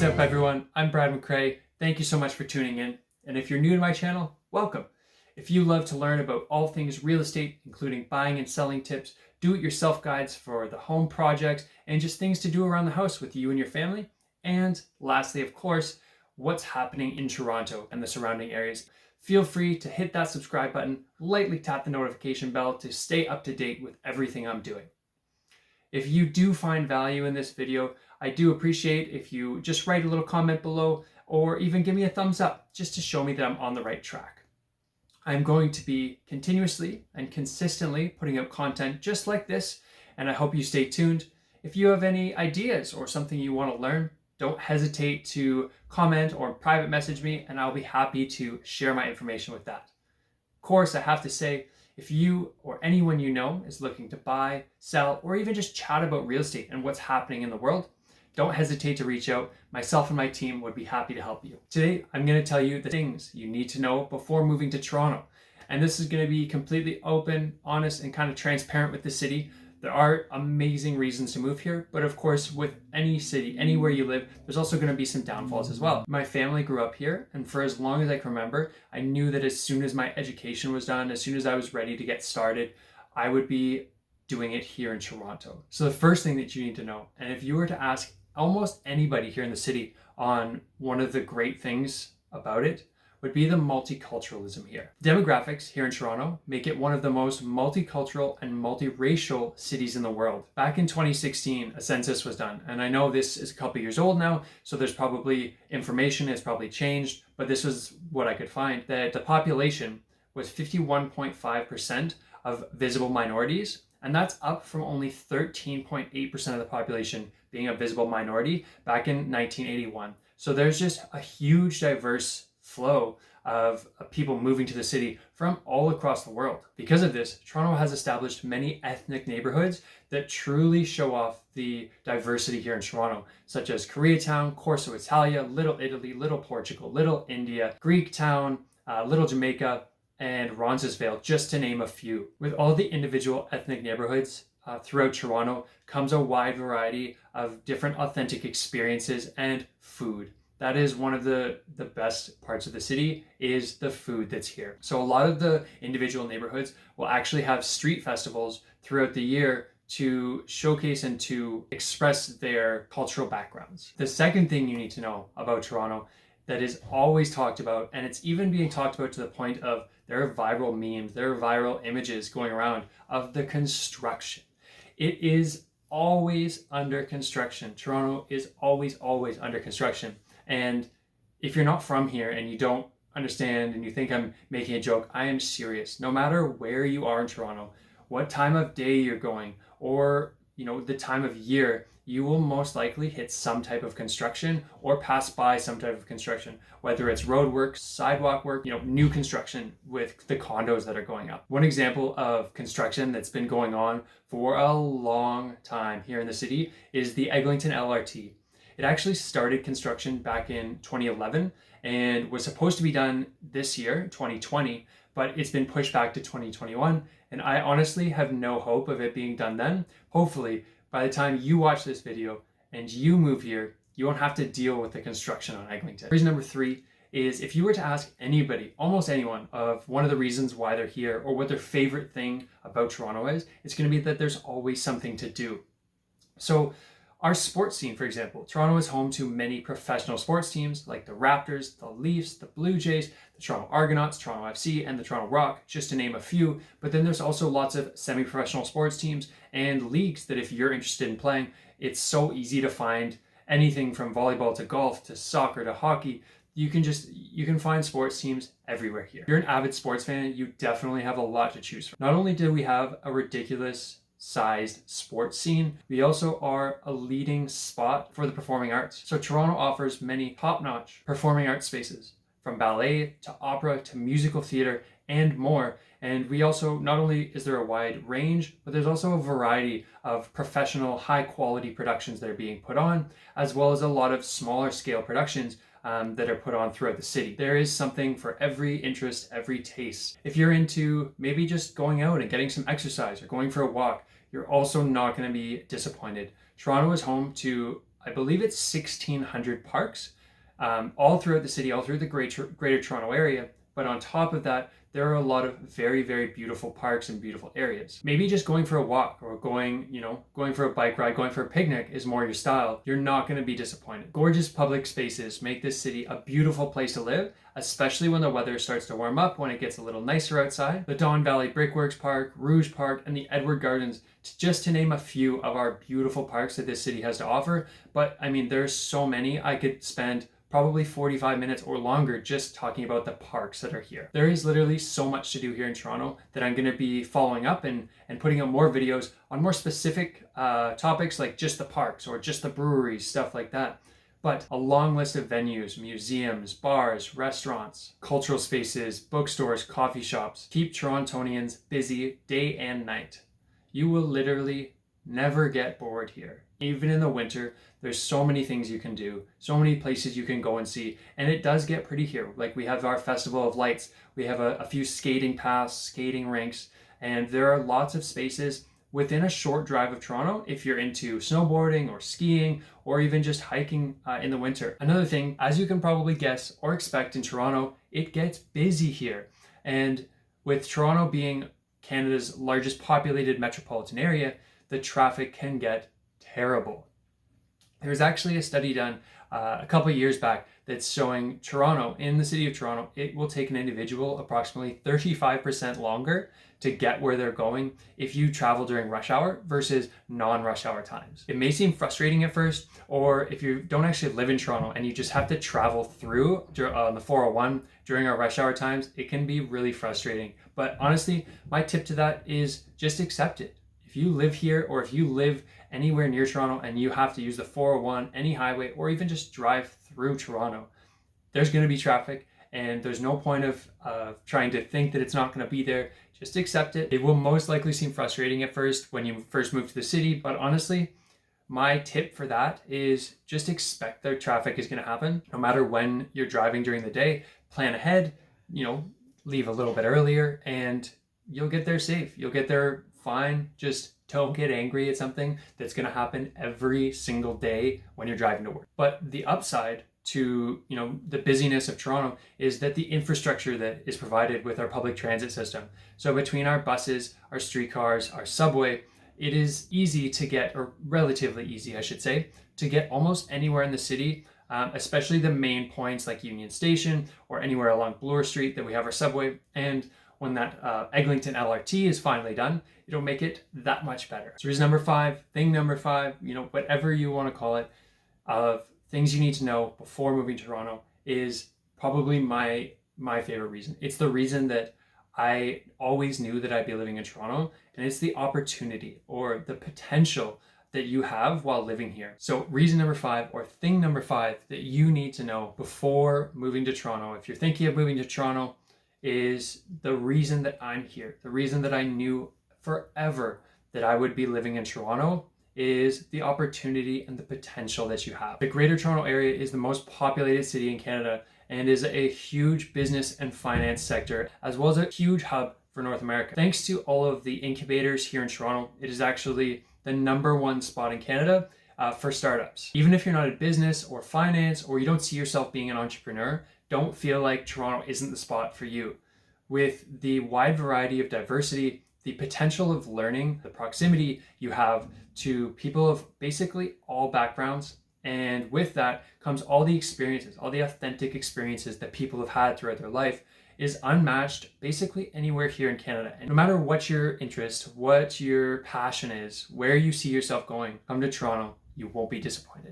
What's up, everyone? I'm Brad McCrae. Thank you so much for tuning in. And if you're new to my channel, welcome. If you love to learn about all things real estate, including buying and selling tips, do-it-yourself guides for the home projects, and just things to do around the house with you and your family, and lastly, of course, what's happening in Toronto and the surrounding areas, feel free to hit that subscribe button, lightly tap the notification bell to stay up to date with everything I'm doing. If you do find value in this video, I do appreciate if you just write a little comment below or even give me a thumbs up just to show me that I'm on the right track. I'm going to be continuously and consistently putting out content just like this, and I hope you stay tuned. If you have any ideas or something you want to learn, don't hesitate to comment or private message me, and I'll be happy to share my information with that. Of course, I have to say, if you or anyone you know is looking to buy, sell, or even just chat about real estate and what's happening in the world, don't hesitate to reach out. Myself and my team would be happy to help you. Today, I'm going to tell you the things you need to know before moving to Toronto. And this is going to be completely open, honest, and kind of transparent with the city. There are amazing reasons to move here, but of course, with any city, anywhere you live, there's also going to be some downfalls as well. My family grew up here, and for as long as I can remember, I knew that as soon as my education was done, as soon as I was ready to get started, I would be doing it here in Toronto. So the first thing that you need to know, and if you were to ask almost anybody here in the city on one of the great things about it, would be the multiculturalism here. Demographics here in Toronto make it one of the most multicultural and multiracial cities in the world. Back in 2016, a census was done, and I know this is a couple years old now, so there's probably information has probably changed, but this was what I could find, that the population was 51.5% of visible minorities, and that's up from only 13.8% of the population being a visible minority back in 1981. So there's just a huge diverse flow of people moving to the city from all across the world. Because of this, Toronto has established many ethnic neighborhoods that truly show off the diversity here in Toronto, such as Koreatown, Corso Italia, Little Italy, Little Portugal, Little India, Greek Town, Little Jamaica, and Roncesvalles, just to name a few. With all the individual ethnic neighborhoods throughout Toronto comes a wide variety of different authentic experiences and food. That is one of the best parts of the city, is the food that's here. So a lot of the individual neighborhoods will actually have street festivals throughout the year to showcase and to express their cultural backgrounds. The second thing you need to know about Toronto that is always talked about, and it's even being talked about to the point of there are viral memes, there are viral images going around of the construction. It is always under construction. Toronto is always under construction. And if you're not from here and you don't understand and you think I'm making a joke, I am serious. No matter where you are in Toronto, what time of day you're going, or the time of year, you will most likely hit some type of construction or pass by some type of construction, whether it's road work, sidewalk work, new construction with the condos that are going up. One example of construction that's been going on for a long time here in the city is the Eglinton LRT. It actually started construction back in 2011 and was supposed to be done this year, 2020, but it's been pushed back to 2021. And I honestly have no hope of it being done then. Hopefully, by the time you watch this video and you move here, you won't have to deal with the construction on Eglinton. Reason number 3 is if you were to ask anybody, almost anyone, of one of the reasons why they're here or what their favorite thing about Toronto is, it's going to be that there's always something to do. So our sports scene, for example, Toronto is home to many professional sports teams like the Raptors, the Leafs, the Blue Jays, the Toronto Argonauts, Toronto FC, and the Toronto Rock, just to name a few. But then there's also lots of semi-professional sports teams and leagues that if you're interested in playing, it's so easy to find anything from volleyball to golf to soccer to hockey. You can find sports teams everywhere here. If you're an avid sports fan, you definitely have a lot to choose from. Not only do we have a ridiculous sized sports scene, we also are a leading spot for the performing arts. So Toronto offers many top-notch performing arts spaces, from ballet to opera to musical theater and more. And we also, not only is there a wide range, but there's also a variety of professional, high-quality productions that are being put on, as well as a lot of smaller scale productions that are put on throughout the city. There is something for every interest, every taste. If you're into maybe just going out and getting some exercise or going for a walk, you're also not going to be disappointed. Toronto is home to I believe it's 1,600 parks all throughout the city, all through the Greater Toronto area. But on top of that, there are a lot of very, very beautiful parks and beautiful areas. Maybe just going for a walk or going for a bike ride, going for a picnic is more your style. You're not going to be disappointed. Gorgeous public spaces make this city a beautiful place to live, especially when the weather starts to warm up, when it gets a little nicer outside. The Don Valley Brickworks Park, Rouge Park, and the Edward Gardens, just to name a few of our beautiful parks that this city has to offer. But I mean, there's so many. I could spend probably 45 minutes or longer just talking about the parks that are here. There is literally so much to do here in Toronto that I'm going to be following up and putting out more videos on more specific topics, like just the parks or just the breweries, stuff like that. But a long list of venues, museums, bars, restaurants, cultural spaces, bookstores, coffee shops keep Torontonians busy day and night. You will literally never get bored here. Even in the winter, there's so many things you can do, so many places you can go and see, and it does get pretty here. Like, we have our Festival of Lights, we have a few skating paths, skating rinks, and there are lots of spaces within a short drive of Toronto if you're into snowboarding or skiing or even just hiking in the winter. Another thing, as you can probably guess or expect in Toronto, it gets busy here. And with Toronto being Canada's largest populated metropolitan area, the traffic can get terrible. There's actually a study done a couple of years back that's showing Toronto, in the city of Toronto, it will take an individual approximately 35% longer to get where they're going if you travel during rush hour versus non-rush hour times. It may seem frustrating at first, or if you don't actually live in Toronto and you just have to travel through on the 401 during our rush hour times, it can be really frustrating. But honestly, my tip to that is just accept it. If you live here, or if you live anywhere near Toronto and you have to use the 401, any highway, or even just drive through Toronto, there's going to be traffic, and there's no point of trying to think that it's not going to be there. Just accept it. It will most likely seem frustrating at first when you first move to the city, but honestly, my tip for that is just expect that traffic is going to happen. No matter when you're driving during the day, plan ahead, leave a little bit earlier, and you'll get there safe. You'll get there fine. Just don't get angry at something that's going to happen every single day when you're driving to work. But the upside to the busyness of Toronto is that the infrastructure that is provided with our public transit system. So between our buses, our streetcars, our subway, it is easy to get, or relatively easy, I should say, to get almost anywhere in the city, especially the main points like Union Station or anywhere along Bloor Street that we have our subway. And when that Eglinton LRT is finally done, it'll make it that much better. So reason number 5, thing number 5, whatever you want to call it, of things you need to know before moving to Toronto, is probably my favorite reason. It's the reason that I always knew that I'd be living in Toronto, and it's the opportunity or the potential that you have while living here. So reason number 5, or thing number 5 that you need to know before moving to Toronto, if you're thinking of moving to Toronto, is the reason that I'm here. The reason that I knew forever that I would be living in Toronto is the opportunity and the potential that you have. The Greater Toronto Area is the most populated city in Canada and is a huge business and finance sector, as well as a huge hub for North America. Thanks to all of the incubators here in Toronto, it is actually the #1 spot in Canada for startups. Even if you're not in business or finance, or you don't see yourself being an entrepreneur, don't feel like Toronto isn't the spot for you. With the wide variety of diversity, the potential of learning, the proximity you have to people of basically all backgrounds, and with that comes all the experiences, all the authentic experiences that people have had throughout their life, is unmatched basically anywhere here in Canada. And no matter what your interest, what your passion is, where you see yourself going, come to Toronto, you won't be disappointed.